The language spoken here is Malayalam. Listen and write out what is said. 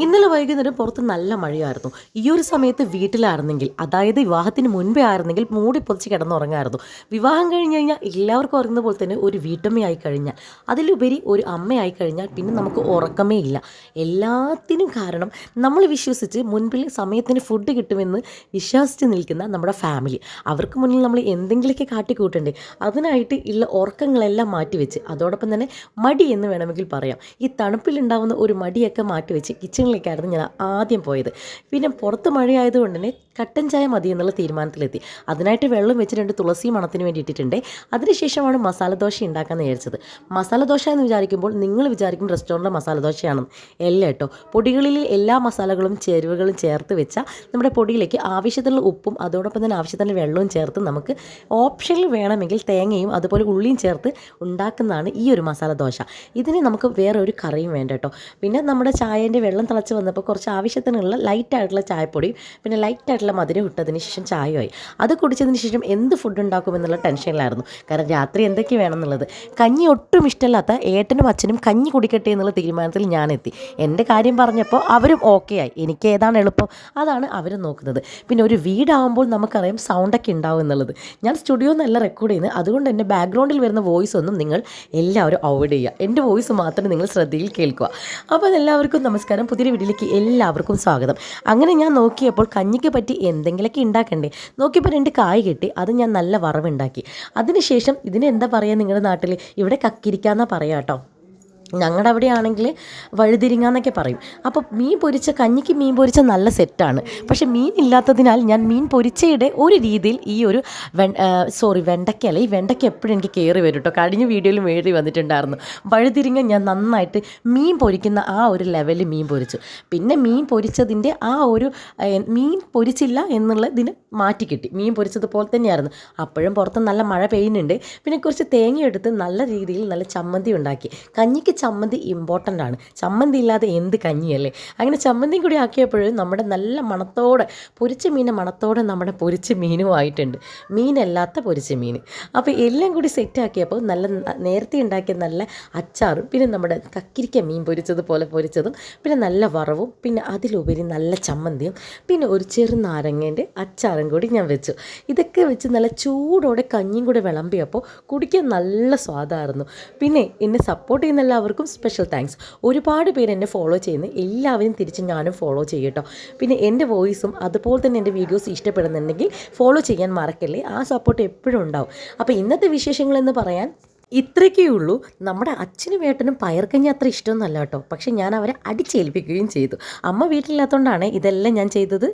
ഇന്നലെ വൈകുന്നേരം പുറത്ത് നല്ല മഴയായിരുന്നു. ഈ ഒരു സമയത്ത് വീട്ടിലായിരുന്നെങ്കിൽ, അതായത് വിവാഹത്തിന് മുൻപേ ആയിരുന്നെങ്കിൽ മൂടി പൊതിച്ച് കിടന്നുറങ്ങായിരുന്നു. വിവാഹം കഴിഞ്ഞ് കഴിഞ്ഞാൽ എല്ലാവർക്കും ഉറങ്ങുന്ന പോലെ തന്നെ ഒരു വീട്ടമ്മയായി കഴിഞ്ഞാൽ, അതിലുപരി ഒരു അമ്മയായി കഴിഞ്ഞാൽ പിന്നെ നമുക്ക് ഉറക്കമേ ഇല്ല. എല്ലാത്തിനും കാരണം നമ്മൾ വിശ്വസിച്ച് മുൻപിൽ സമയത്തിന് ഫുഡ് കിട്ടുമെന്ന് വിശ്വസിച്ച് നിൽക്കുന്ന നമ്മുടെ ഫാമിലി. അവർക്ക് മുന്നിൽ നമ്മൾ എന്തെങ്കിലുമൊക്കെ കാട്ടിക്കൂട്ടണ്ടേ? അതിനായിട്ട് ഉള്ള ഉറക്കങ്ങളെല്ലാം മാറ്റിവെച്ച്, അതോടൊപ്പം തന്നെ മടി എന്ന് വേണമെങ്കിൽ പറയാം. ഈ തണുപ്പിലുണ്ടാവുന്ന ഒരു മടിയൊക്കെ മാറ്റിവെച്ച് കിച്ചണിലേക്കായിരുന്നു ഞാൻ ആദ്യം പോയത്. പിന്നെ പുറത്ത് മഴയായതുകൊണ്ട് തന്നെ കട്ടൻ ചായ മതി എന്നുള്ള തീരുമാനത്തിലെത്തി. അതിനായിട്ട് വെള്ളം വെച്ച് 2 തുളസി മണത്തിന് വേണ്ടി ഇട്ടിട്ടുണ്ട്. അതിനുശേഷമാണ് മസാല ദോശ ഉണ്ടാക്കാമെന്ന് വിചാരിച്ചത്. മസാല ദോശ എന്ന് വിചാരിക്കുമ്പോൾ നിങ്ങൾ വിചാരിക്കും റെസ്റ്റോറൻറ്റിലെ മസാല ദോശയാണെന്ന്. എല്ലാം കേട്ടോ, പൊടികളിൽ എല്ലാ മസാലകളും ചേരുവകളും ചേർത്ത് വെച്ച നമ്മുടെ പൊടിയിലേക്ക് ആവശ്യത്തിനുള്ള ഉപ്പും അതോടൊപ്പം തന്നെ ആവശ്യത്തിനുള്ള വെള്ളവും ചേർത്ത് നമുക്ക് ഓപ്ഷനിൽ വേണമെങ്കിൽ തേങ്ങയും അതുപോലെ ഉള്ളിയും ചേർത്ത് ഉണ്ടാക്കുന്നതാണ് ഈ ഒരു മസാല ദോശ. ഇതിന് നമുക്ക് വേറെ ഒരു കറിയും വേണ്ട കേട്ടോ. പിന്നെ നമ്മുടെ ചായേൻ്റെ വെള്ളം തിളച്ച് വന്നപ്പോൾ കുറച്ച് ആവശ്യത്തിനുള്ള ലൈറ്റായിട്ടുള്ള ചായപ്പൊടിയും പിന്നെ ലൈറ്റായിട്ടുള്ള മധുരം ഇട്ടതിന് ശേഷം ചായയായി. അത് കുടിച്ചതിന് ശേഷം എന്ത് ഫുഡ് ഉണ്ടാക്കുമെന്നുള്ള ടെൻഷനിലായിരുന്നു. കാരണം രാത്രി എന്തൊക്കെ വേണമെന്നുള്ളത്. കഞ്ഞി ഒട്ടും ഇഷ്ടമല്ലാത്ത ഏട്ടനും അച്ഛനും കഞ്ഞി കുടിക്കട്ടെ എന്നുള്ള തീരുമാനത്തിൽ ഞാനെത്തി. എൻ്റെ കാര്യം പറഞ്ഞപ്പോൾ അവരും ഓക്കെ ആയി. എനിക്ക് ഏതാണ് എളുപ്പം അതാണ് അവരും നോക്കുന്നത്. പിന്നെ ഒരു വീടാകുമ്പോൾ നമുക്കറിയാം സൗണ്ടൊക്കെ ഉണ്ടാവും എന്നുള്ളത്. ഞാൻ സ്റ്റുഡിയോ നല്ല റെക്കോർഡ് ചെയ്യുന്നത്, അതുകൊണ്ട് തന്നെ ബാക്ക്ഗ്രൗണ്ടിൽ വരുന്ന വോയിസ് ഒന്നും നിങ്ങൾ എല്ലാവരും അവോയ്ഡ് ചെയ്യുക. എൻ്റെ വോയിസ് മാത്രം നിങ്ങൾ ശ്രദ്ധയിൽ കേൾക്കുക. അപ്പോൾ എല്ലാവർക്കും നമസ്കാരം, പുതിയൊരു വീഡിയോയിലേക്ക് എല്ലാവർക്കും സ്വാഗതം. അങ്ങനെ ഞാൻ നോക്കിയപ്പോൾ കഞ്ഞിക്ക് പറ്റി എന്തെങ്കിലുമൊക്കെ ഉണ്ടാക്കണ്ടേ, നോക്കിയപ്പോൾ 2 കായ് കിട്ടി. അത് ഞാൻ നല്ല വറവുണ്ടാക്കി. അതിനുശേഷം ഇതിന് എന്താ പറയുക നിങ്ങളുടെ നാട്ടിൽ? ഇവിടെ കക്കിരിക്കാന്നാ പറയാം കേട്ടോ. ഞങ്ങളുടെ അവിടെ ആണെങ്കിൽ വഴുതിരിങ്ങ എന്നൊക്കെ പറയും. അപ്പോൾ മീൻ പൊരിച്ച കഞ്ഞിക്ക് മീൻ പൊരിച്ച നല്ല സെറ്റാണ്. പക്ഷേ മീൻ ഇല്ലാത്തതിനാൽ ഞാൻ മീൻ പൊരിച്ചയുടെ ഒരു രീതിയിൽ ഈ ഒരു വെണ്ടയ്ക്കല്ല, ഈ വെണ്ടയ്ക്ക എപ്പോഴും എനിക്ക് കയറി വരും കേട്ടോ. കഴിഞ്ഞ വീഡിയോയിലും എഴുതി വന്നിട്ടുണ്ടായിരുന്നു. വഴുതിരിങ്ങ ഞാൻ നന്നായിട്ട് മീൻ പൊരിക്കുന്ന ആ ഒരു ലെവലിൽ മീൻ പൊരിച്ചു. പിന്നെ മീൻ പൊരിച്ചതിൻ്റെ ആ ഒരു മീൻ പൊരിച്ചില്ല എന്നുള്ളതിന് മാറ്റി കിട്ടി. മീൻ പൊരിച്ചതുപോലെ തന്നെയായിരുന്നു. അപ്പോഴും പുറത്ത് നല്ല മഴ പെയ്യുന്നുണ്ട്. പിന്നെ കുറച്ച് തേങ്ങ എടുത്ത് നല്ല രീതിയിൽ നല്ല ചമ്മന്തി ഉണ്ടാക്കി. കഞ്ഞിക്ക് ചമ്മന്തി ഇമ്പോർട്ടൻ്റ് ആണ്. ചമ്മന്തി ഇല്ലാതെ എന്ത് കഞ്ഞിയല്ലേ? അങ്ങനെ ചമ്മന്തിയും കൂടി ആക്കിയപ്പോഴും നമ്മുടെ നല്ല മണത്തോടെ പൊരിച്ച മീൻ്റെ മണത്തോടെ നമ്മുടെ പൊരിച്ച മീനും ആയിട്ടുണ്ട്. മീനല്ലാത്ത പൊരിച്ച മീൻ. അപ്പോൾ എല്ലാം കൂടി സെറ്റാക്കിയപ്പോൾ നല്ല നേരത്തെ ഉണ്ടാക്കിയ നല്ല അച്ചാറും പിന്നെ നമ്മുടെ കക്കിരിക്ക മീൻ പൊരിച്ചതുപോലെ പൊരിച്ചതും പിന്നെ നല്ല വറവും പിന്നെ അതിലുപരി നല്ല ചമ്മന്തിയും പിന്നെ ഒരു ചെറുനാരങ്ങേൻ്റെ അച്ചാറും കൂടി ഞാൻ വെച്ചു. ഇതൊക്കെ വെച്ച് നല്ല ചൂടോടെ കഞ്ഞിയും കൂടെ വിളമ്പിയപ്പോൾ കുടിക്കാൻ നല്ല സ്വാദായിരുന്നു. പിന്നെ എന്നെ സപ്പോർട്ട് ചെയ്യുന്ന എല്ലാവർക്കും സ്പെഷ്യൽ താങ്ക്സ്. ഒരുപാട് പേര് എന്നെ ഫോളോ ചെയ്യുന്നു. എല്ലാവരും തിരിച്ച് ഞാനും ഫോളോ ചെയ്യട്ടോ. പിന്നെ എൻ്റെ വോയിസും അതുപോലെ തന്നെ എൻ്റെ വീഡിയോസ് ഇഷ്ടപ്പെടുന്നുണ്ടെങ്കിൽ ഫോളോ ചെയ്യാൻ മറക്കല്ലേ. ആ സപ്പോർട്ട് എപ്പോഴും ഉണ്ടാവും. അപ്പോൾ ഇന്നത്തെ വിശേഷങ്ങളെന്ന് പറയാൻ ഇത്രയൊക്കെ ഉള്ളൂ. നമ്മുടെ അച്ഛനും ഏട്ടനും പയർക്കഞ്ഞി അത്ര ഇഷ്ടമൊന്നുമല്ല കേട്ടോ. പക്ഷെ ഞാൻ അവരെ അടിച്ചേൽപ്പിക്കുകയും ചെയ്തു. അമ്മ വീട്ടിലില്ലാത്തതുകൊണ്ടാണ് ഇതെല്ലാം ഞാൻ ചെയ്തത്.